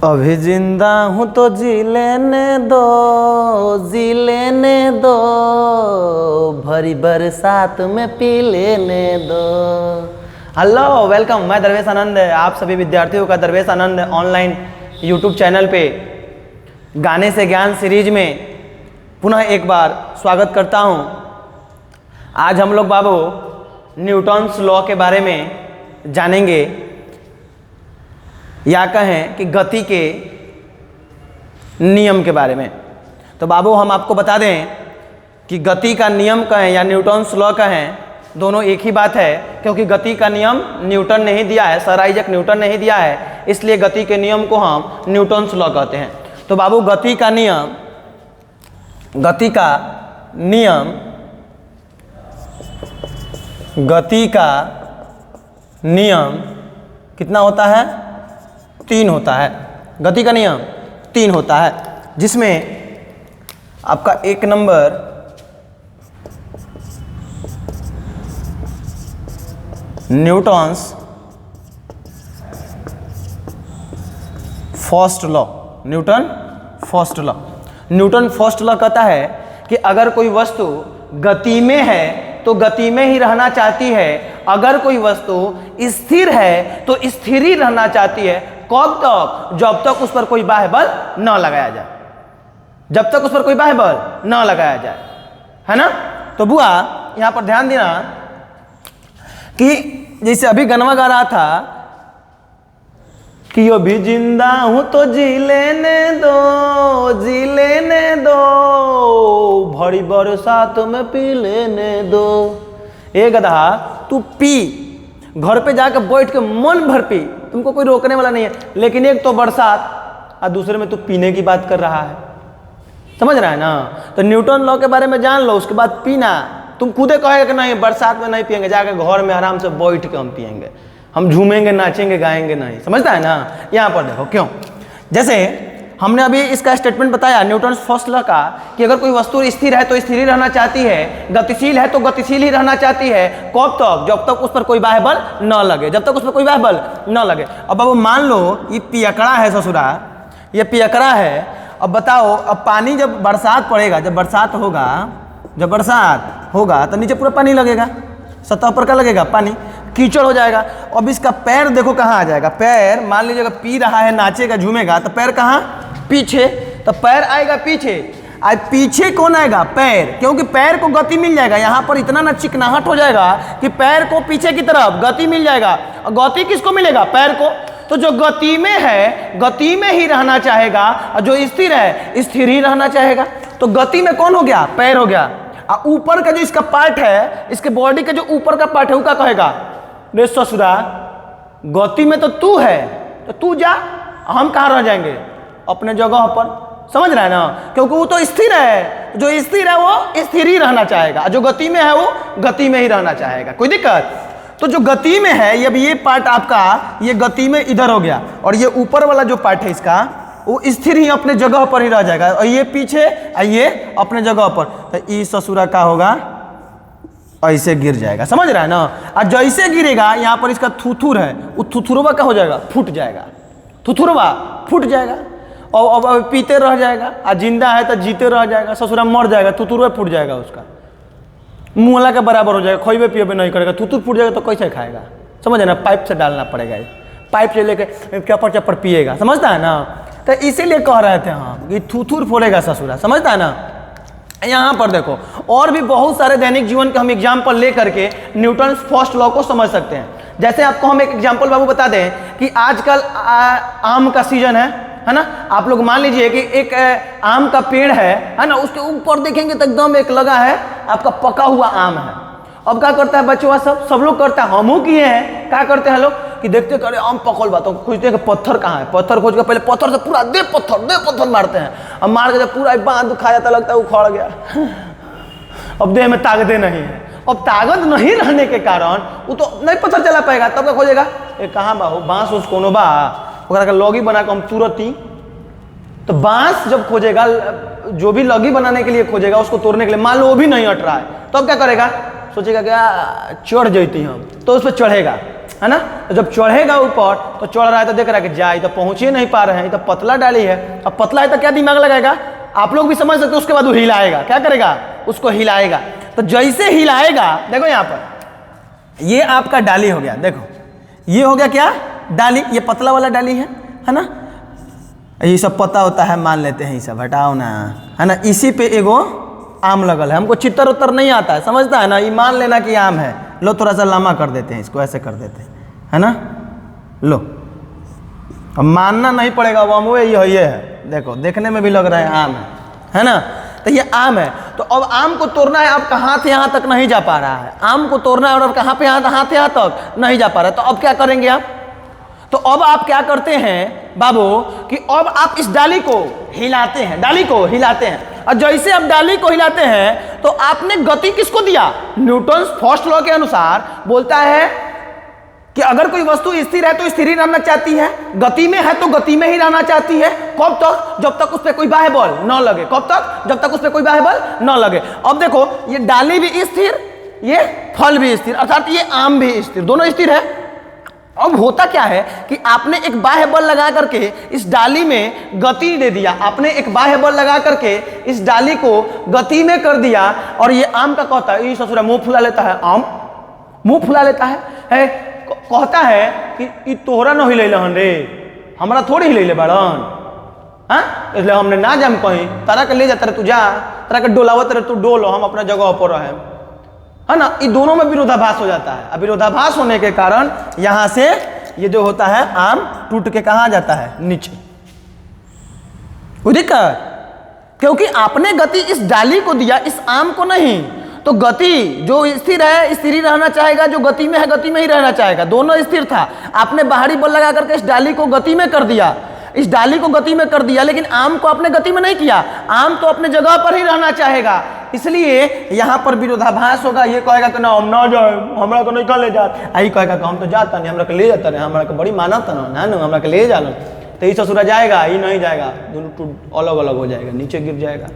अभी जिंदा हूँ तो जी लेने दो, भरी बरसात में पी लेने दो। हेलो वेलकम, मैं दरवेश आनंद, आप सभी विद्यार्थियों का दरवेश आनंद ऑनलाइन यूट्यूब चैनल पे गाने से ज्ञान सीरीज में पुनः एक बार स्वागत करता हूँ। आज हम लोग बाबू न्यूटन्स लॉ के बारे में जानेंगे, या कहें कि गति के नियम के बारे में। तो बाबू हम आपको बता दें कि गति का नियम कहें या न्यूटन्स लॉ कहें, दोनों एक ही बात है, क्योंकि गति का नियम न्यूटन ने ही दिया है, सर आइजैक न्यूटन ने ही दिया है, इसलिए गति के नियम को हम न्यूटन्स लॉ कहते हैं। तो बाबू गति का नियम कितना होता है? 3 होता है। गति का नियम 3 होता है, जिसमें आपका 1 number Newton's first law. Newton first law कहता है कि अगर कोई वस्तु गति में है तो गति में ही रहना चाहती है, अगर कोई वस्तु स्थिर है तो स्थिर ही रहना चाहती है। कब तक? जब तक उस पर कोई बाह्य बल न लगाया जाए, है ना। तो बुआ यहां पर ध्यान देना कि जैसे अभी गनवा गा रहा था कि अभी जिंदा हूं तो जी लेने दो, भरी बरसात में पी लेने दो। ए गधा, तू पी, घर पे जाकर बैठ के मन भर पी, तुमको कोई रोकने वाला नहीं है। लेकिन एक तो बरसात और दूसरे में तू पीने की बात कर रहा है, समझ रहा है ना। तो न्यूटन लॉ के बारे में जान लो, उसके बाद पीना। तुम खुदे कहेगा कि नहीं बरसात में नहीं पियेंगे, जाकर घर में आराम से बैठ के हम पियेंगे, हम झूमेंगे, नाचेंगे, गाएंगे नहीं, समझता है ना। यहाँ पर देखो क्यों, जैसे हमने अभी इसका स्टेटमेंट बताया न्यूटन फर्स्ट लॉ का कि अगर कोई वस्तु स्थिर है तो स्थिर ही रहना चाहती है, गतिशील है तो गतिशील ही रहना चाहती है। कब तक? जब तक उस पर कोई बाह्य बल न लगे, अब बाबू मान लो ये पियकड़ा है ससुरा, ये पियकड़ा है। अब बताओ, अब पानी जब बरसात पड़ेगा, जब बरसात होगा तो नीचे पूरा पानी लगेगा, सतह पर का लगेगा पानी, कीचड़ हो जाएगा। अब इसका पैर देखो कहाँ आ जाएगा। पैर मान लीजिएगा पी रहा है, नाचेगा, झूमेगा, तो पैर कहाँ? पीछे। तो पैर आएगा पीछे। आज पीछे कौन आएगा? पैर, क्योंकि पैर को गति मिल जाएगा। यहाँ पर इतना ना चिकनाहट हो जाएगा कि पैर को पीछे की तरफ गति मिल जाएगा। और गति किसको मिलेगा? पैर को। तो जो गति में है गति में ही रहना चाहेगा, और जो स्थिर है स्थिर ही रहना चाहेगा। तो गति में कौन हो गया? पैर हो गया। और ऊपर का जो इसका पार्ट है, इसके बॉडी का जो ऊपर का पार्ट है, वो क्या कहेगा? रे ससुरा, गति में तो तू है, तो तू जा, हम कहाँ रह जाएंगे? अपने जगह पर, समझ रहा है ना। क्योंकि वो तो स्थिर है, जो स्थिर है वो स्थिर ही रहना चाहेगा, जो गति में है वो गति में ही रहना चाहेगा। कोई दिक्कत? तो जो गति में है, अब ये पार्ट आपका ये गति में इधर हो गया, और ये ऊपर वाला जो पार्ट है इसका, वो स्थिर ही अपने जगह पर ही रह जाएगा, और ये पीछे और ये अपने जगह पर। तो ई ससुरा का होगा, ऐसे गिर जाएगा, समझ रहा है ना। और जैसे गिरेगा, यहाँ पर इसका थुथुर है, वो थुथुरवा का हो जाएगा, फूट जाएगा, थुथुरवा फूट जाएगा। और अब पीते रह जाएगा, और जिंदा है तो जीते रह जाएगा, ससुरा मर जाएगा, थुथुरवा फूट जाएगा, उसका मुँहला के बराबर हो जाएगा, खोइबे पिएबे नहीं करेगा, थुथुर फूट जाएगा तो कैसे खाएगा? समझ है ना। पाइप से डालना पड़ेगा, पाइप से लेके चप्पड़ पिएगा, समझता है ना। तो इसीलिए कह रहे थे हम कि थुथुर फोड़ेगा ससुरा, समझता है ना। यहाँ पर देखो, और भी बहुत सारे दैनिक जीवन के हम एग्जाम्पल ले करके न्यूटन फर्स्ट लॉ को समझ सकते हैं। जैसे आपको हम एक एग्जाम्पल बाबू बता दें कि आजकल आम का सीजन है ना। आप लोग मान लीजिए कि एक आम का पेड़ है ना, उसके ऊपर देखेंगे तो एकदम एक लगा है आपका पका हुआ आम है। अब क्या करता है बच्चों, सब लोग करता है, हमू किए हैं, क्या करते हैं लोग कि देखते करे आम पकल बा तो खोजते हैं कि पत्थर कहाँ है, पत्थर खोज के पहले पत्थर से पूरा दे पत्थर मारते हैं। अब मार के जब पूरा बांध दुखा जाता, लगता है उखड़ गया, अब देह में ताकतें नहीं है। अब ताकत नहीं रहने के कारण वो तो नहीं पता चला पाएगा, तब क्या खोजेगा? ये कहाँ बा हो, बांस उस कोनो बा, लॉगी बना के हम तुरंत ही। तो बांस जब खोजेगा, जो भी लॉगी बनाने के लिए खोजेगा, उसको तोड़ने के लिए, मान लो वो भी नहीं हट रहा है, तो अब क्या करेगा? सोचेगा क्या चढ़ जाती हम, तो उस पर चढ़ेगा, है ना। तो जब चढ़ेगा ऊपर तो चढ़ रहा है तो देख रहा है कि जा, तो पहुंच ही नहीं पा रहे हैं, तो पतला डाली है। अब पतला है तो क्या दिमाग लगाएगा, आप लोग भी समझ सकते हो। उसके बाद वो हिलाएगा, क्या करेगा, उसको हिलाएगा। तो जैसे हिलाएगा, देखो यहाँ पर ये आपका डाली हो गया, देखो ये हो गया क्या, डाली, ये पतला वाला डाली है ना। ये सब पता होता है, मान लेते हैं, ये सब हटाओ ना, है ना। इसी पे एगो आम लगल है, हमको चित्तर उत्तर नहीं आता है, समझता है ना, ये मान लेना कि आम है। लो थोड़ा सा लम्बा कर देते हैं इसको, ऐसे कर देते हैं, है ना। लो अब मानना नहीं पड़ेगा, वो अमवे ये है, देखो देखने में भी लग रहा है आम है ना। तो ये आम है। तो अब आम को तोड़ना है, आपका हाथ यहाँ तक नहीं जा पा रहा है, आम को तोड़ना है और अब कहाँ पे हाथ यहाँ तक नहीं जा पा रहा है। तो अब क्या करेंगे आप, तो अब आप क्या करते हैं बाबू कि अब आप इस डाली को हिलाते हैं, डाली को हिलाते हैं। और जैसे आप डाली को हिलाते हैं तो आपने गति किसको दिया, न्यूटन फर्स्ट लॉ के अनुसार बोलता है कि अगर कोई वस्तु स्थिर है तो स्थिर ही रहना चाहती है, गति में है तो गति में ही रहना चाहती है। कब तक, जब तक उस पर कोई बाह्य बल न लगे। कब तक, जब तक उस पर कोई बाह्य बल न लगे। अब देखो ये डाली भी स्थिर, ये फल भी स्थिर, अर्थात ये आम भी स्थिर, दोनों स्थिर है। अब होता क्या है कि आपने एक बाह्य बल लगा करके इस डाली में गति दे दिया, आपने एक बाह्य बल लगा करके इस डाली को गति में कर दिया। और ये आम का कहता है, ये ससुरा मुंह फुला लेता है, आम मुंह फुला लेता है, कहता है कि ई तोहरा न हिले हन रे, हमरा थोड़ी हिले बाड़न, हाँ, इसलिए हमने ना जाम कहीं, तारा के ले जाता रहे तू जा, तारा के डोलावत रहे तू डोलो, हम अपना जगह पर रहे, है ना। ये दोनों में विरोधाभास हो जाता है। अब विरोधाभास होने के कारण यहां से ये जो होता है आम टूट के कहां जाता है, नीचे। कोई दिक्कत, क्योंकि आपने गति इस डाली को दिया, इस आम को नहीं। तो गति जो स्थिर है स्थिर ही रहना चाहेगा, जो गति में है गति में ही रहना चाहेगा, दोनों स्थिर था। आपने बाहरी बल लगा करके इस डाली को गति में कर दिया, इस डाली को गति में कर दिया, लेकिन आम को आपने गति में नहीं किया। आम तो अपने जगह पर ही रहना चाहेगा, इसलिए यहां पर विरोधाभास होगा। ये कहेगा कि ना हम ना जाए, हमरा को नहीं कर ले जाते, आई कहेगा कि हम तो जाता नहीं, हमरा के ले जाता नहीं, हमरा के बड़ी मानत ना, हमरा के ले जाना। तो ये ससुरा जाएगा, ये नहीं जाएगा, दोनों अलग अलग हो जाएगा, नीचे गिर जाएगा।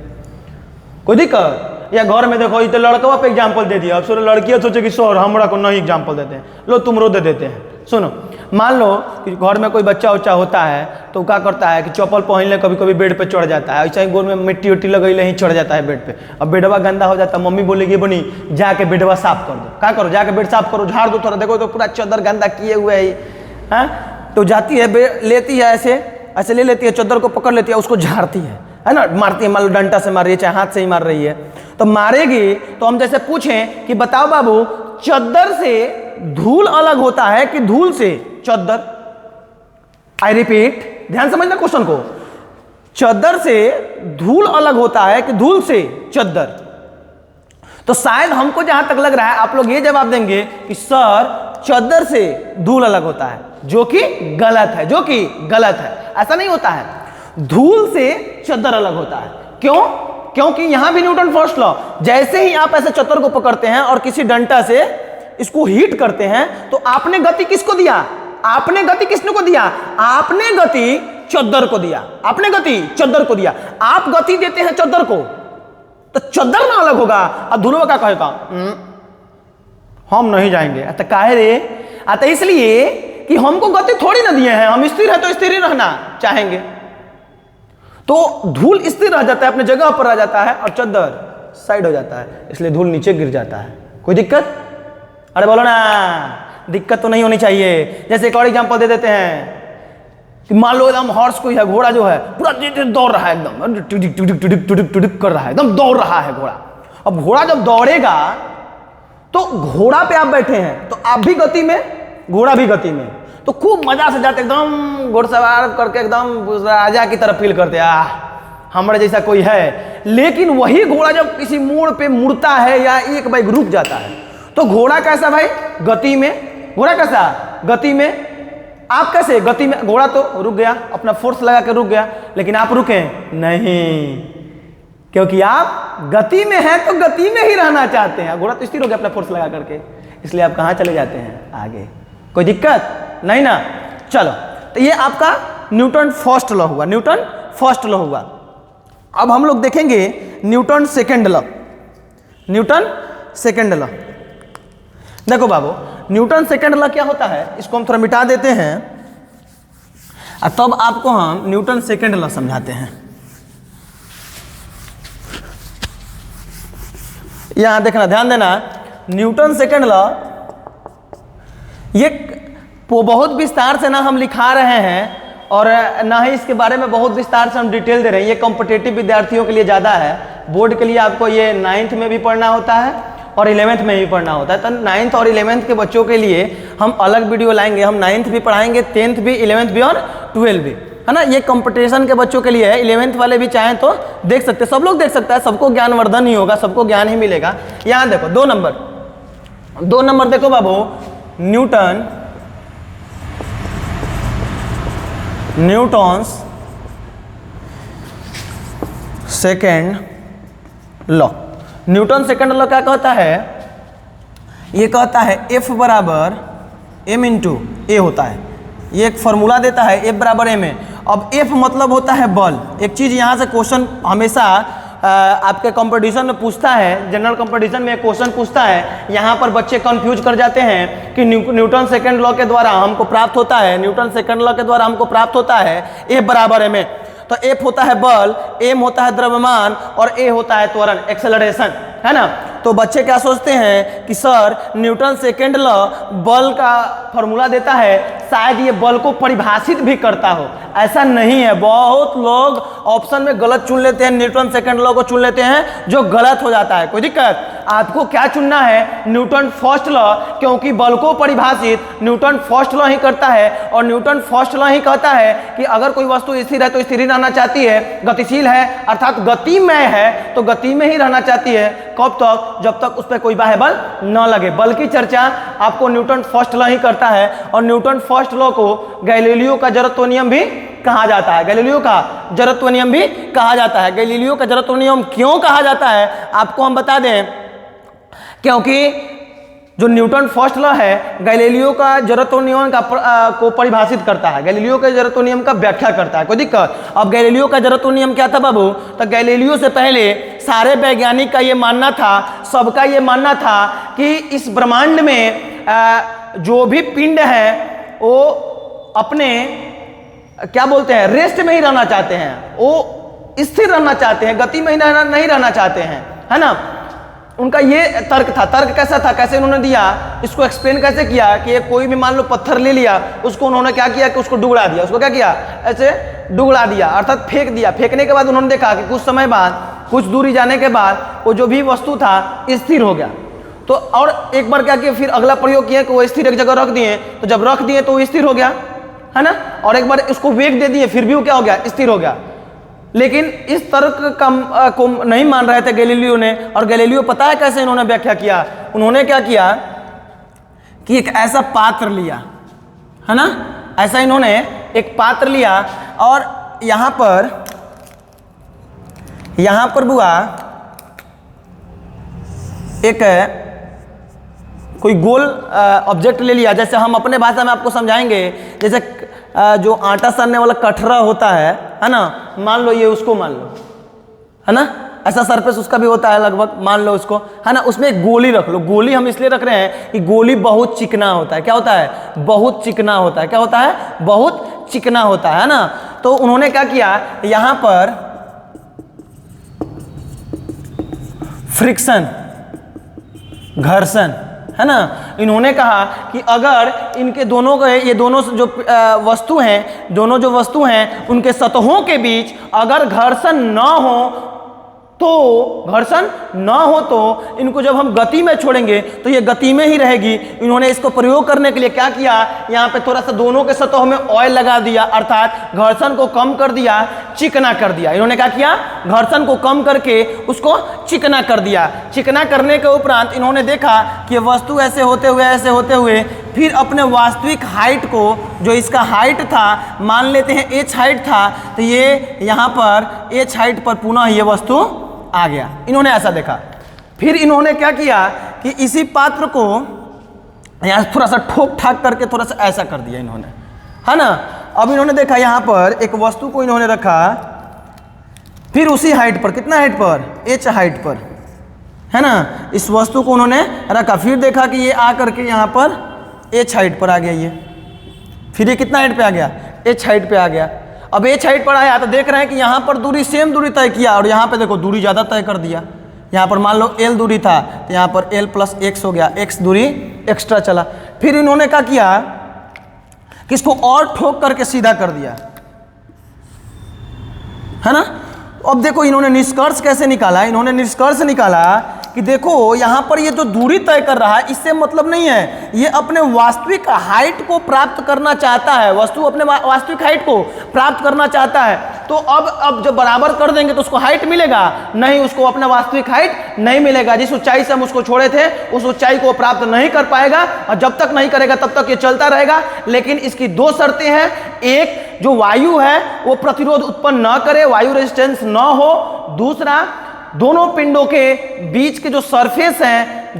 कोई दिक्कत। या घर में देखो, ये तो लड़कवा पे एग्जाम्पल दे दिया, अब सो लड़कियां सोचे कि सर हमरा को नहीं एग्जाम्पल देते हैं, लो तुम रो दे देते हैं। सुनो, मान लो कि घर में कोई बच्चा उच्चा होता है तो क्या करता है कि चप्पल पहन ले, कभी कभी बेड पे चढ़ जाता है, ऐसा ही गोर में मिट्टी उट्टी लगैले ही चढ़ जाता है बेड पे। अब बेडवा गंदा हो जाता है, मम्मी बोलेगी बनी जाके बेडवा साफ कर दो, क्या करो, जाके बेड साफ करो, झाड़ दो थोड़ा, देखो तो पूरा चादर गंदा किए हुए है। तो जाती है, लेती है, ऐसे ऐसे ले लेती है, चादर को पकड़ लेती है, उसको झाड़ती है ना, मारती है, मान लो डंडा से मार रही है, चाहे हाथ से ही मार रही है। तो मारेगी तो हम जैसे पूछें कि बताओ बाबू, चादर से धूल अलग होता है कि धूल से चादर? आई रिपीट, ध्यान समझना क्वेश्चन को, चादर से धूल अलग होता है कि धूल से चादर? तो शायद हमको जहां तक लग रहा है आप लोग ये जवाब देंगे कि सर चादर से धूल अलग होता है, जो कि गलत है, जो कि गलत है। ऐसा नहीं होता है, धूल से चादर अलग होता है। क्यों? क्योंकि यहां भी न्यूटन फर्स्ट लॉ, जैसे ही आप ऐसे चादर को पकड़ते हैं और किसी डंडा से इसको हीट करते हैं तो आपने गति किसको दिया? आपने गति किसने को दिया? आपने गति चादर को दिया, आपने गति चादर को दिया। आप गति देते हैं चादर को तो चादर ना अलग होगा। अब ध्रुव का कहेगा हम नहीं जाएंगे। तो काहे रे? तो इसलिए कि हमको गति थोड़ी ना दिए हैं, हम स्थिर है तो स्थिर ही रहना चाहेंगे। तो धूल स्थिर रह जाता है, अपने जगह पर रह जाता है, और चादर साइड हो जाता है, इसलिए धूल नीचे गिर जाता है। कोई दिक्कत? अरे बोलो ना, दिक्कत तो नहीं होनी चाहिए। जैसे एक और एग्जांपल दे देते हैं कि मान लो एकदम हॉर्स कोई है, घोड़ा जो है पूरा दौड़ रहा है, एकदम टुडिक टुडिक टुडिक टुडिक टुडिक कर रहा है, एकदम दौड़ रहा है घोड़ा। अब घोड़ा जब दौड़ेगा तो घोड़ा पे आप बैठे हैं तो आप भी गति में, घोड़ा भी गति में, तो खूब मजा से जाते, एकदम घोड़सवार करके एकदम राजा की तरफ फील करते, हमारे जैसा कोई है। लेकिन वही घोड़ा जब किसी मोड़ पे मुड़ता है या एक बाइक रुक जाता है तो घोड़ा कैसा भाई? गति में। घोड़ा कैसा? गति में। आप कैसे? गति में। घोड़ा तो रुक गया, अपना फोर्स लगा के रुक गया, लेकिन आप रुके नहीं, क्योंकि आप गति में हैं तो गति में ही रहना चाहते हैं। घोड़ा तो स्थिर हो गया अपना फोर्स लगा करके, इसलिए आप कहाँ चले जाते हैं? आगे। कोई दिक्कत नहीं ना? चलो, तो ये आपका न्यूटन फर्स्ट लॉ हुआ, न्यूटन फर्स्ट लॉ हुआ। अब हम लोग देखेंगे Newton second law, Newton second law. देखो बाबू, न्यूटन सेकंड लॉ क्या होता है, इसको हम थोड़ा मिटा देते हैं और तब आपको हम न्यूटन सेकंड लॉ समझाते हैं। यहां देखना, ध्यान देना, न्यूटन सेकंड लॉ ये बहुत विस्तार से ना हम लिखा रहे हैं और ना ही इसके बारे में बहुत विस्तार से हम डिटेल दे रहे हैं। ये कॉम्पिटिटिव विद्यार्थियों के लिए ज़्यादा है, बोर्ड के लिए आपको ये 9th में भी पढ़ना होता है और 11th में भी पढ़ना होता है। तो 9th और 11th के बच्चों के लिए हम अलग वीडियो लाएंगे, हम 9th भी पढ़ाएंगे, 10th भी, 11th भी और 12th भी, है ना। ये कंपटीशन के बच्चों के लिए है, 11th वाले भी चाहें तो देख सकते हैं, सब लोग देख सकता है, सबको ज्ञानवर्धन ही होगा, सबको ज्ञान ही मिलेगा। यहाँ देखो 2 नंबर देखो बाबू, Newton's second law. Newton second law क्या कहता है, ये कहता है F बराबर m इंटू ए होता है। ये एक फॉर्मूला देता है F बराबर m है। अब F मतलब होता है बल। एक चीज़ यहाँ से क्वेश्चन हमेशा आपके कंपटीशन में पूछता है, जनरल कंपटीशन में एक क्वेश्चन पूछता है, यहाँ पर बच्चे कंफ्यूज कर जाते हैं कि न्यूटन सेकंड लॉ के द्वारा हमको प्राप्त होता है, न्यूटन सेकंड लॉ के द्वारा हमको प्राप्त होता है F बराबर m। तो F होता है बल, m होता है द्रव्यमान और a होता है त्वरण, एक्सेलरेशन, है ना। तो बच्चे क्या सोचते हैं कि सर न्यूटन सेकेंड लॉ बल का फॉर्मूला देता है, शायद ये बल को परिभाषित भी करता हो। ऐसा नहीं है, बहुत लोग ऑप्शन में गलत चुन लेते हैं, न्यूटन सेकेंड लॉ को चुन लेते हैं जो गलत हो जाता है। कोई दिक्कत, आपको क्या चुनना है, न्यूटन फर्स्ट लॉ, क्योंकि बल को परिभाषित न्यूटन फर्स्ट लॉ ही करता है और न्यूटन फर्स्ट लॉ ही कहता है कि अगर कोई वस्तु स्थिर है तो स्थिर ही रहना चाहती है, गतिशील है अर्थात गतिमय है तो गति में ही रहना चाहती है। कब तक, जब तक उस पर कोई बाह्य बल न लगे। बल की चर्चा आपको न्यूटन फर्स्ट लॉ ही करता है और न्यूटन फर्स्ट लॉ को गैलीलियो का जड़त्व नियम भी कहा जाता है, गैलीलियो का जड़त्व नियम भी कहा जाता है। गैलीलियो का जड़त्व नियम क्यों कहा जाता है आपको हम बता दें, क्योंकि जो न्यूटन फर्स्ट लॉ है गैलीलियो का जड़त्व नियम को परिभाषित करता है, गैलीलियो के जड़त्व नियम का व्याख्या करता है। कोई दिक्कत, अब गैलीलियो का जड़त्व नियम क्या था बाबू, तो गैलीलियो से पहले सारे वैज्ञानिक का ये मानना था, सबका ये मानना था कि इस ब्रह्मांड में जो भी पिंड है वो अपने क्या बोलते हैं, रेस्ट में ही रहना चाहते हैं, वो स्थिर रहना चाहते हैं, गति में ही नहीं रहना चाहते हैं, है ना। उनका ये तर्क था। तर्क कैसा था, कैसे उन्होंने दिया, इसको एक्सप्लेन कैसे किया कि कोई भी मान लो पत्थर ले लिया, उसको उन्होंने क्या किया कि उसको डुगड़ा दिया, उसको क्या किया, ऐसे डुगड़ा दिया अर्थात फेंक दिया। फेंकने के बाद उन्होंने देखा कि कुछ समय बाद, कुछ दूरी जाने के बाद वो जो भी वस्तु था स्थिर हो गया। तो और एक बार क्या किया, फिर अगला प्रयोग किया कि वो स्थिर एक जगह रख दिए, तो जब रख दिए तो वो स्थिर हो गया, है ना। और एक बार उसको वेग दे दिए, फिर भी वो क्या हो गया, स्थिर हो गया। लेकिन इस तर्क को नहीं मान रहे थे गैलीलियो ने, और गैलीलियो पता है कैसे इन्होंने व्याख्या किया, उन्होंने क्या किया कि एक ऐसा पात्र लिया, है ना, ऐसा इन्होंने एक पात्र लिया और यहां पर बुआ एक कोई गोल ऑब्जेक्ट ले लिया। जैसे हम अपने भाषा में आपको समझाएंगे, जैसे जो आटा सानने वाला कठरा होता है ना, मान लो ये उसको मान लो, है ना, ऐसा सरफेस उसका भी होता है लगभग, मान लो उसको, है ना। उसमें एक गोली रख लो। गोली हम इसलिए रख रहे हैं कि गोली बहुत चिकना होता है। क्या होता है, बहुत चिकना होता है। क्या होता है, बहुत चिकना होता है ना। तो उन्होंने क्या किया, यहां पर फ्रिक्शन, घर्षण, है ना, इन्होंने कहा कि अगर इनके दोनों के, ये दोनों जो वस्तु हैं, दोनों जो वस्तु हैं उनके सतहों के बीच अगर घर्षण न हो तो इनको जब हम गति में छोड़ेंगे तो ये गति में ही रहेगी। इन्होंने इसको प्रयोग करने के लिए क्या किया, यहाँ पे थोड़ा सा दोनों के सतहों में ऑयल लगा दिया, अर्थात घर्षण को कम कर दिया, चिकना कर दिया। इन्होंने क्या किया, घर्षण को कम करके उसको चिकना कर दिया। चिकना करने के उपरांत इन्होंने देखा कि वस्तु ऐसे होते हुए फिर अपने वास्तविक हाइट को, जो इसका हाइट था, मान लेते हैं h हाइट था, तो ये यहाँ पर h हाइट पर पुनः ये वस्तु आ गया। इन्होंने ऐसा देखा। फिर इन्होंने क्या किया कि इसी पात्र को यहाँ थोड़ा सा ठोक ठाक करके थोड़ा सा ऐसा कर दिया इन्होंने, है ना। अब इन्होंने देखा यहाँ पर एक वस्तु को इन्होंने रखा, फिर उसी हाइट पर, कितना हाइट पर, h हाइट पर, है ना। इस वस्तु को उन्होंने रखा, फिर देखा कि ये आ करके यहाँ पर एच हाइट पर आ गया ये, फिर ये कितना हाइट पे आ गया, एच हाइट पे आ गया। अब एच हाइट पर आया तो देख रहे हैं कि यहाँ पर दूरी सेम दूरी तय किया और यहाँ पे देखो दूरी ज़्यादा तय कर दिया। यहाँ पर मान लो एल दूरी था तो यहाँ पर एल प्लस एक्स हो गया, एक्स दूरी एक्स्ट्रा चला। फिर इन्होंने क्या किया कि इसको और ठोक करके सीधा कर दिया, है ना। अब देखो इन्होंने निष्कर्ष कैसे निकाला, इन्होंने निष्कर्ष निकाला कि देखो यहाँ पर ये जो दूरी तय कर रहा है इससे मतलब नहीं है, ये अपने वास्तविक हाइट को प्राप्त करना चाहता है, वस्तु अपने वास्तविक हाइट को प्राप्त करना चाहता है। तो अब जब बराबर कर देंगे तो उसको हाइट मिलेगा नहीं, उसको अपना वास्तविक हाइट नहीं मिलेगा। जिस ऊंचाई से हम उसको छोड़े थे उस ऊंचाई को प्राप्त नहीं कर पाएगा और जब तक नहीं करेगा तब तक ये चलता रहेगा। लेकिन इसकी दो शर्तें हैं, एक जो वायु है वो प्रतिरोध उत्पन्न न करे, वायु रेजिस्टेंस न हो, दूसरा दोनों पिंडों के बीच के जो सरफेस हैं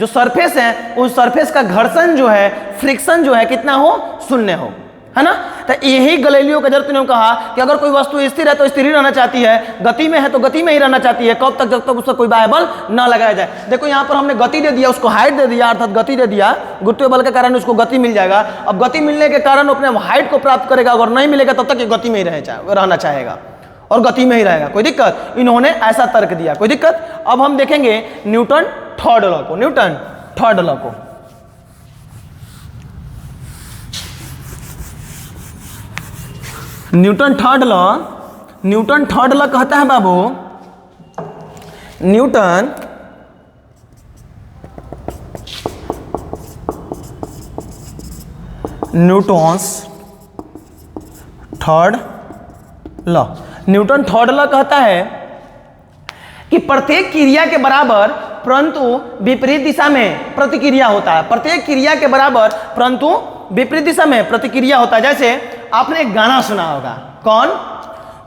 उस सरफेस का घर्षण जो है, फ्रिक्शन जो है कितना हो, शून्य हो, है ना। तो यही गैलीलियो का जरूरत ने कहा कि अगर कोई वस्तु स्थिर है तो स्थिर ही रहना चाहती है, गति में है तो गति में ही रहना चाहती है, कब तक, जब तक उसका कोई बाह्य बल न लगाया जाए। देखो यहाँ पर हमने गति दे दिया, उसको हाइट दे दिया, अर्थात गति दे दिया, गुरुत्वीय बल के कारण उसको गति मिल जाएगा। अब गति मिलने के कारण अपने हाइट को प्राप्त करेगा, अगर नहीं मिलेगा तब तक ये गति में ही रहना चाहेगा और गति में ही रहेगा, कोई दिक्कत। इन्होंने ऐसा तर्क दिया, कोई दिक्कत। अब हम देखेंगे न्यूटन थर्ड लॉ को, न्यूटन थर्ड लॉ को। न्यूटन थर्ड लॉ कहता है बाबू, Newton's third law. Newton third law कहता है कि प्रत्येक क्रिया के बराबर परंतु विपरीत दिशा में प्रतिक्रिया होता है। प्रत्येक क्रिया के बराबर परंतु विपरीत दिशा में प्रतिक्रिया होता है। जैसे आपने एक गाना सुना होगा, कौन,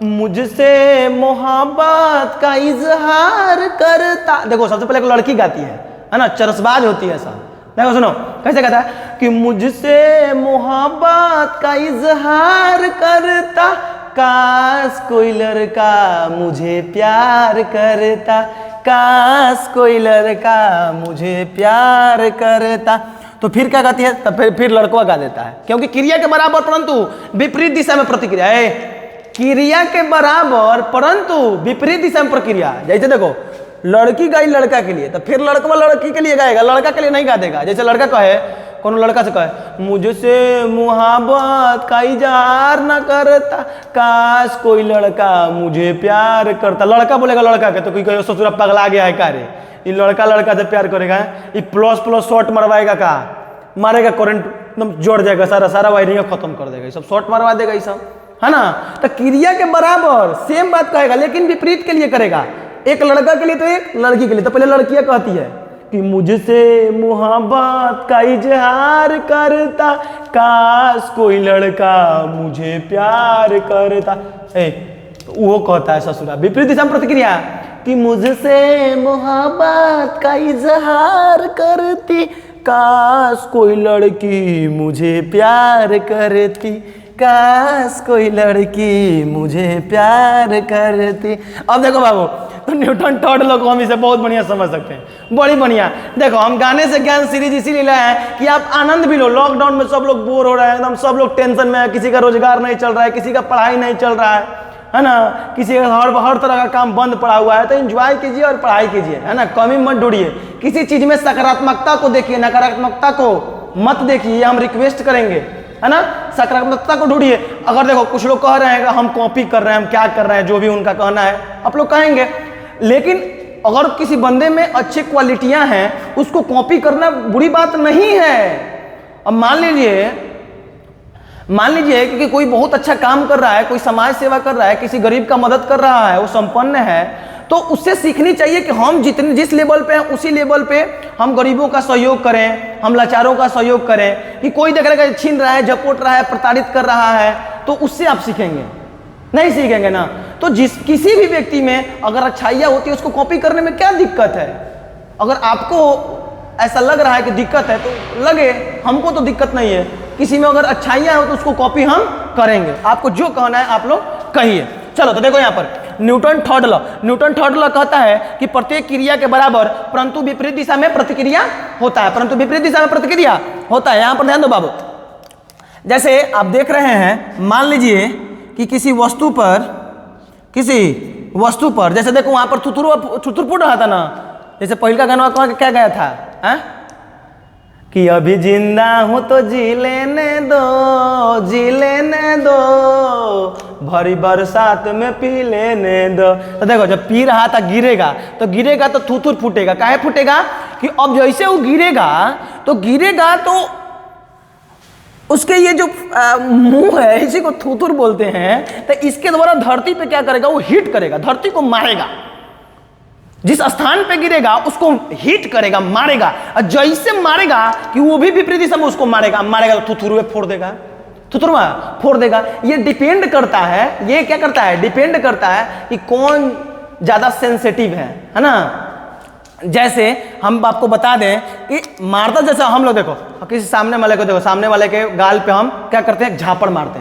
मुझसे मोहब्बत का इजहार करता। देखो सबसे पहले एक लड़की गाती है ना, चरसबाज होती है सब। देखो सुनो कैसे कहता है कि मुझसे मोहब्बत का इजहार करता, काश कोई लड़का मुझे प्यार करता, काश कोई लड़का मुझे प्यार करता। तो फिर क्या कहती है, तब फिर लड़का गा देता है, क्योंकि क्रिया के बराबर परंतु विपरीत दिशा में प्रतिक्रिया है। क्रिया के बराबर परंतु विपरीत दिशा में प्रक्रिया। जैसे देखो लड़की गाई लड़का के लिए तो फिर लड़का लड़की के लिए गाएगा, लड़का के लिए नहीं गा देगा। जैसे लड़का कहे, कौन लड़का से कहे, मुझसे मोहब्बत का इजहार न करता, काश कोई लड़का मुझे प्यार करता। लड़का बोलेगा लड़का के तो कोई कहे ससुरा पगला गया है का रे, ये लड़का से प्यार करेगा, ये प्लस शॉर्ट मरवाएगा, का मारेगा, करंट एकदम जोड़ जाएगा, सारा वायरिंग खत्म कर देगा, ये सब शॉर्ट मरवा देगा, ये सब, है ना। तो क्रिया के बराबर सेम बात कहेगा लेकिन विपरीत के लिए करेगा, एक लड़का के लिए तो एक लड़की के लिए। तो पहले लड़कियां कहती है कि मुझसे मोहब्बत का इजहार करता, काश कोई लड़का मुझे प्यार करता। वो कहता है ससुरा विपरीत दिशा में प्रतिक्रिया कि मुझसे मोहब्बत का इजहार करती, काश कोई लड़की मुझे प्यार करती, काश कोई लड़की मुझे प्यार करती। अब देखो बाबू, तो न्यूटन थर्ड लॉ को हम इसे बहुत बढ़िया समझ सकते हैं, बड़ी बढ़िया। देखो हम गाने से ज्ञान सीरीज इसीलिए लाए हैं कि आप आनंद भी लो। लॉकडाउन में सब लोग बोर हो रहे हैं, एकदम सब लोग टेंशन में है, किसी का रोजगार नहीं चल रहा है, किसी का पढ़ाई नहीं चल रहा है ना, किसी का हर तरह का काम बंद पड़ा हुआ है। तो एंजॉय कीजिए और पढ़ाई कीजिए, है ना, कमी मत ढूंढिए, किसी चीज में सकारात्मकता को देखिए, नकारात्मकता को मत देखिए, हम रिक्वेस्ट करेंगे, है ना, सकारात्मकता को ढूंढिए। अगर देखो कुछ लोग कह रहे हैं कि हम कॉपी कर रहे हैं, हम क्या कर रहे हैं, जो भी उनका कहना है आप लोग कहेंगे, लेकिन अगर किसी बंदे में अच्छी क्वालिटियां हैं उसको कॉपी करना बुरी बात नहीं है। अब मान लीजिए कि कोई बहुत अच्छा काम कर रहा है, कोई समाज सेवा कर रहा है, किसी गरीब का मदद कर रहा है, वो संपन्न है, तो उससे सीखनी चाहिए कि हम जिस लेवल पे हैं उसी लेवल पे हम गरीबों का सहयोग करें, हम लाचारों का सहयोग करें। कि कोई देख रहा है छीन रहा है, झपोट रहा है, प्रताड़ित कर रहा है, तो उससे आप सीखेंगे, नहीं सीखेंगे ना। तो किसी भी व्यक्ति में अगर अच्छाइयाँ होती है उसको कॉपी करने में क्या दिक्कत है। अगर आपको ऐसा लग रहा है कि दिक्कत है तो लगे, हमको तो दिक्कत नहीं है। किसी में अगर अच्छाइयाँ हो तो उसको कॉपी हम करेंगे। आपको जो कहना है आप लोग कहिए। चलो तो देखो यहाँ पर न्यूटन थर्ड लॉ कहता है कि प्रत्येक क्रिया के बराबर परंतु विपरीत दिशा में प्रतिक्रिया होता है, परंतु विपरीत दिशा में प्रतिक्रिया होता है। यहां पर ध्यान दो बाबू, जैसे आप देख रहे हैं, मान लीजिए कि किसी वस्तु पर जैसे देखो वहां पर थुथुर फूट रहा था ना, जैसे पहले का गाना क्या गया था कि अभी जिंदा हूं तो जी लेने दो भरी बरसात में पी लेने दो। तो देखो जब पी रहा था गिरेगा तो थुथुर फूटेगा। काहे फूटेगा कि अब जैसे वो गिरेगा तो उसके ये जो मुंह है इसी को थुथुर बोलते हैं, तो इसके द्वारा धरती पे क्या करेगा, वो हिट करेगा, धरती को मारेगा। जिस स्थान पे गिरेगा उसको हिट करेगा, मारेगा, और जैसे मारेगा कि वो भी विपरीत दिशा में उसको मारेगा तो थुथुरुए फोड़ देगा। ये डिपेंड करता है, ये क्या करता है, डिपेंड करता है कि कौन ज्यादा सेंसिटिव है ना। जैसे हम आपको बता दें कि मारता जैसा हम लोग देखो किसी सामने वाले को देखो, सामने वाले के गाल पे हम क्या करते हैं, झापड़ मारते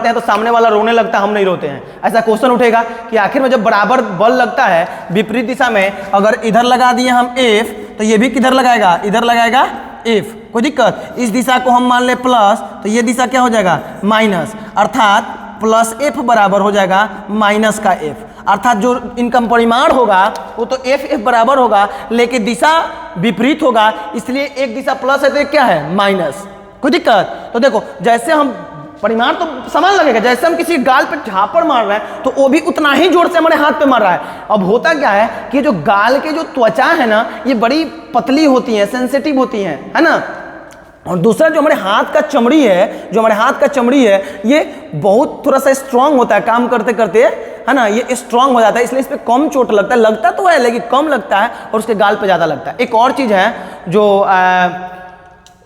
हैं तो सामने वाला रोने लगता है, हम नहीं रोते हैं। ऐसा क्वेश्चन उठेगा कि आखिर में जब बराबर बल लगता है विपरीत दिशा में, अगर इधर लगा दिए हम F तो ये भी किधर लगाएगा, इधर लगाएगा F, कोई दिक्कत। इस दिशा को हम मान ले प्लस, तो ये दिशा क्या हो जाएगा, माइनस, अर्थात प्लस F बराबर हो जाएगा माइनस का F, अर्थात जो इनका परिमाण होगा वो तो F बराबर होगा, लेकिन दिशा विपरीत होगा, इसलिए एक दिशा प्लस है तो एक क्या है, माइनस। कोई दिक्कत। तो देखो जैसे हम परिमाण तो समान लगेगा, जैसे हम किसी गाल पे झापड़ मार रहे हैं तो वो भी उतना ही जोर से हमारे हाथ पे मार रहा है। अब होता क्या है कि जो गाल के जो त्वचा है ना, ये बड़ी पतली होती है, सेंसिटिव होती है ना। और दूसरा जो हमारे हाथ का चमड़ी है, ये बहुत थोड़ा सा स्ट्रांग होता है, काम करते करते है ना, ये स्ट्रांग हो जाता है, इसलिए इस पर कम चोट लगता तो है लेकिन कम लगता है, और उसके गाल पे ज़्यादा लगता है। एक और चीज़ है जो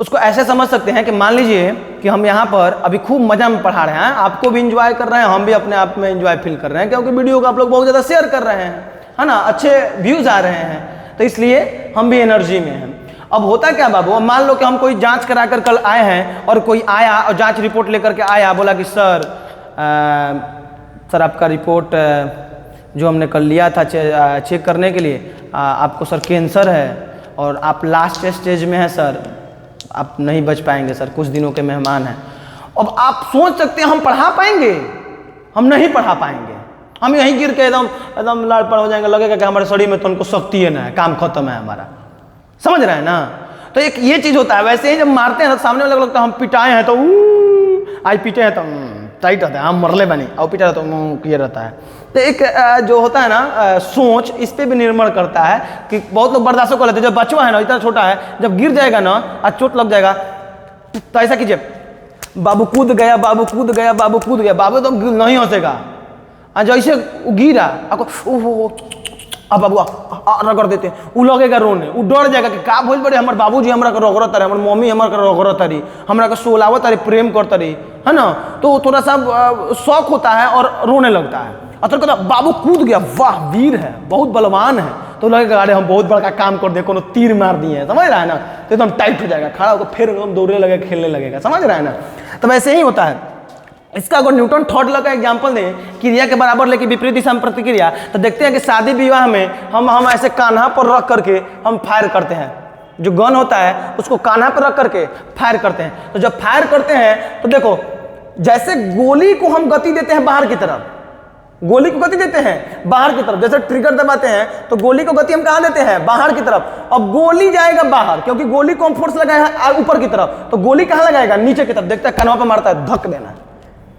उसको ऐसे समझ सकते हैं कि मान लीजिए कि हम यहाँ पर अभी खूब मजा में पढ़ा रहे हैं, आपको भी इंजॉय कर रहे हैं, हम भी अपने आप में इंजॉय फील कर रहे हैं, क्योंकि वीडियो को आप लोग बहुत ज़्यादा शेयर कर रहे हैं, है ना, अच्छे व्यूज़ आ रहे हैं, तो इसलिए हम भी एनर्जी में हैं। अब होता क्या बाबू, अब मान लो कि हम कोई जांच करा कर कल आए हैं और कोई आया और जांच रिपोर्ट लेकर के आया, बोला कि सर आपका रिपोर्ट जो हमने कल लिया था चेक करने के लिए, आपको सर कैंसर है और आप लास्ट स्टेज में हैं सर, आप नहीं बच पाएंगे सर, कुछ दिनों के मेहमान हैं। अब आप सोच सकते हैं हम पढ़ा पाएंगे, हम नहीं पढ़ा पाएंगे, हम यहीं गिर के एकदम लाड़पड़ हो जाएंगे, लगेगा कि हमारे शरीर में तो उनको शक्ति है ना, काम खत्म है हमारा, समझ रहे हैं ना। तो एक ये चीज होता है। वैसे ही जब मारते हैं तो सामने वाले को लगता है हम पिटाए हैं तो आज पीटे हैं तो टाइट रहता है, हम मरले बने और पिटा तो ये रहता है। तो एक जो होता है ना सोच, इस पे भी निर्भर करता है कि बहुत लोग बर्दाश्त कर लेते हैं। जब बचवा है ना, इतना छोटा है, जब गिर जाएगा ना और चोट लग जाएगा तो ऐसा कीजिए, बाबू कूद गया, बाबू तो नहीं हंसेगा, जैसे गिरा आपको अब बाबू रगड़ देते हैं, वो लगेगा रोने, वो डर जाएगा कि का भइल बड़े, हमारे बाबूजी हमरा के रगड़त रहे, हमारी मम्मी हमरा के रगड़त रही, हमरा के सोलावत रही, प्रेम करता रही, है ना। तो थोड़ा सा शौक होता है और रोने लगता है, और तो कहता बाबू कूद गया, वाह वीर है, बहुत बलवान है, तो लगेगा अरे हम बहुत बड़का काम कर दिए, कोनो तीर मार दिए, समझ रहा है ना। तो एकदम टाइट हो जाएगा, खड़ा होकर फिर एकदम दौड़ने लगेगा, खेलने लगेगा, समझ रहा है ना। तो वैसे ही होता है। इसका अगर न्यूटन थर्ड लॉ का एग्जांपल दें, क्रिया के बराबर लेकिन विपरीत दिशा में प्रतिक्रिया, तो देखते हैं कि शादी विवाह में हम ऐसे कान्हा पर रख करके हम फायर करते हैं, जो गन होता है उसको कान्हा पर रख करके फायर करते हैं। तो जब फायर करते हैं तो देखो जैसे गोली को हम गति देते हैं बाहर की तरफ, गोली को गति देते हैं बाहर की तरफ, जैसे ट्रिगर दबाते हैं तो गोली को गति हम कहाँ देते हैं, बाहर की तरफ। अब गोली जाएगा बाहर, क्योंकि गोली को हम फोर्स लगाए हैं ऊपर की तरफ, तो गोली कहाँ लगाएगा, नीचे की तरफ। देखते हैं कान्हा पर मारता है, धक देना,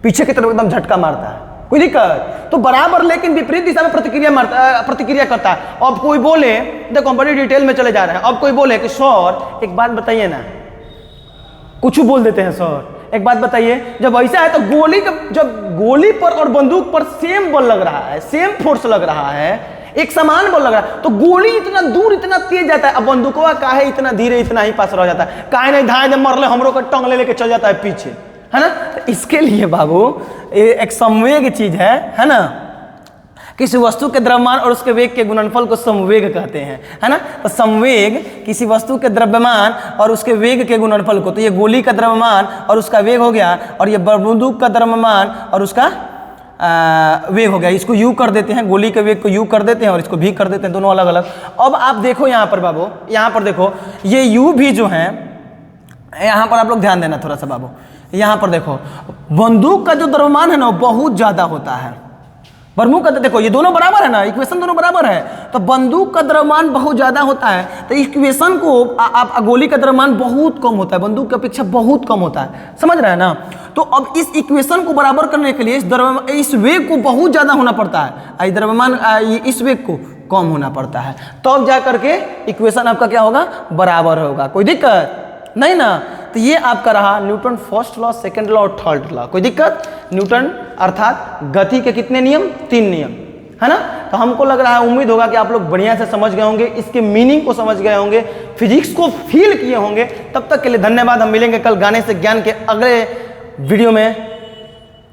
पीछे की तरफ एकदम झटका मारता है, कोई दिक्कत। तो बराबर लेकिन विपरीत दिशा में प्रतिक्रिया करता है। अब कोई बोले, देखो हम बड़ी डिटेल में चले जा रहे हैं, अब कोई बोले कि सर एक बात बताइए ना, कुछ बोल देते हैं सर एक बात बताइए, जब ऐसा है तो जब गोली पर और बंदूक पर सेम बल लग रहा है, सेम फोर्स लग रहा है, एक समान बल लग रहा है, तो गोली इतना दूर इतना तेज जाता है, अब बंदूकवा काहे इतना धीरे इतना ही पास रह जाता है, काहे नहीं धाए जब मरले हमरो को टंग लेके चल जाता है पीछे, है ना। तो इसके लिए बाबू एक संवेग चीज है ना, किसी वस्तु के द्रव्यमान और उसके वेग के गुणनफल को संवेग कहते हैं, है ना। तो संवेग किसी वस्तु के द्रव्यमान और उसके वेग के गुणनफल को, तो ये गोली का द्रव्यमान और उसका वेग हो गया, और ये बंदूक का द्रव्यमान और उसका वेग हो गया, इसको यू कर देते हैं, गोली के वेग को यू कर देते हैं और इसको भी कर देते हैं, दोनों अलग अलग। अब आप देखो यहाँ पर बाबू, यहाँ पर देखो ये यू भी जो है, यहाँ पर आप लोग ध्यान देना थोड़ा सा बाबू, यहाँ पर देखो बंदूक का जो द्रव्यमान है ना बहुत ज़्यादा होता है, बंदूक का, देखो ये दोनों बराबर है ना, इक्वेशन दोनों बराबर है, तो बंदूक का द्रव्यमान बहुत ज़्यादा होता है, तो इक्वेशन को आप गोली का द्रव्यमान बहुत कम होता है, बंदूक की अपेक्षा बहुत कम होता है, समझ रहे हैं ना। तो अब इस इक्वेशन को बराबर करने के लिए इस वेग को बहुत ज़्यादा होना पड़ता है, द्रव्यमान इस वेग को कम होना पड़ता है, तब जा करके इक्वेशन आपका क्या होगा, बराबर होगा। कोई दिक्कत नहीं ना। तो ये आपका रहा Newton first law, second law और थर्ड लॉ। कोई दिक्कत, न्यूटन अर्थात गति के कितने नियम, 3 नियम, है ना। तो हमको लग रहा है, उम्मीद होगा कि आप लोग बढ़िया से समझ गए होंगे, इसके मीनिंग को समझ गए होंगे, फिजिक्स को फील किए होंगे। तब तक के लिए धन्यवाद। हम मिलेंगे कल गाने से ज्ञान के अगले वीडियो में।